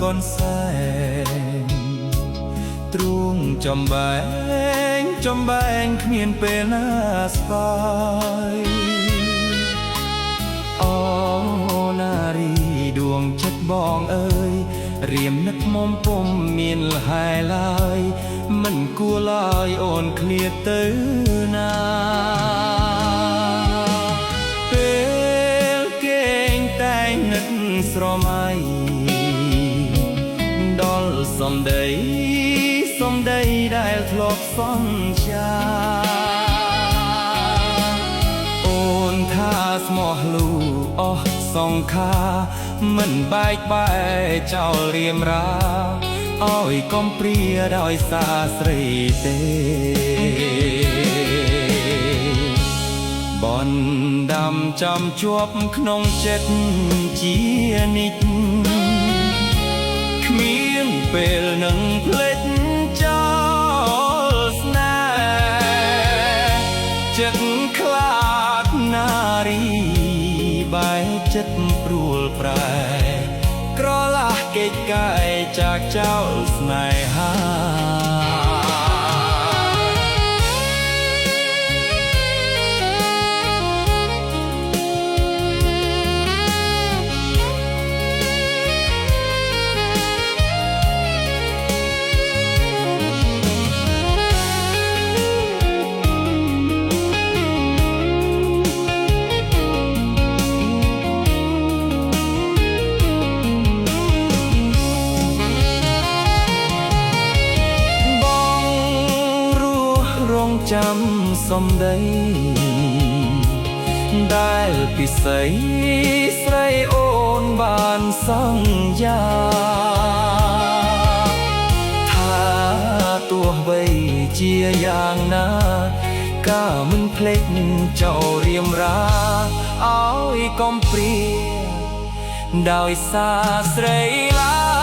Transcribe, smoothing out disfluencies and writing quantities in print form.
កនសែងទ្រូងចំបែងគ្មានពេលណាស្បាយអូនារីដួងចិត្តបងអើយរៀមនឹកមុំពុំមានលហើយឡើយមិនគួរឡើយអូនឃ្លាតទៅណាពេលគេងតែងនឹកស្រមៃដល់សំដីដែលធ្លាប់សន្យាអូនថាស្មោះលូអស់សង្ខារមិនបែកបែកចោលរៀមរាឲ្យកុំព្រាដោយសារស្រីទេបនដាំចាំជាប់ក្នុងចិត្តជានិច្ចគ្មានពេលនឹងភ្លេចចោលស្នេហ៍ចិត្តខ្លាចនារីបែកចិត្តព្រួលប្រែក្រឡាស់កិច្ចកាយจากเจ้าស្នេហាចាំសំដីដែលពិសីស្រីអូនបានសន្យាថាទោះបីជាយ៉ាងណាក៏មិនភ្លេចចោលរៀមរាឲ្យកុំព្រាដោយសារស្រីឡើយ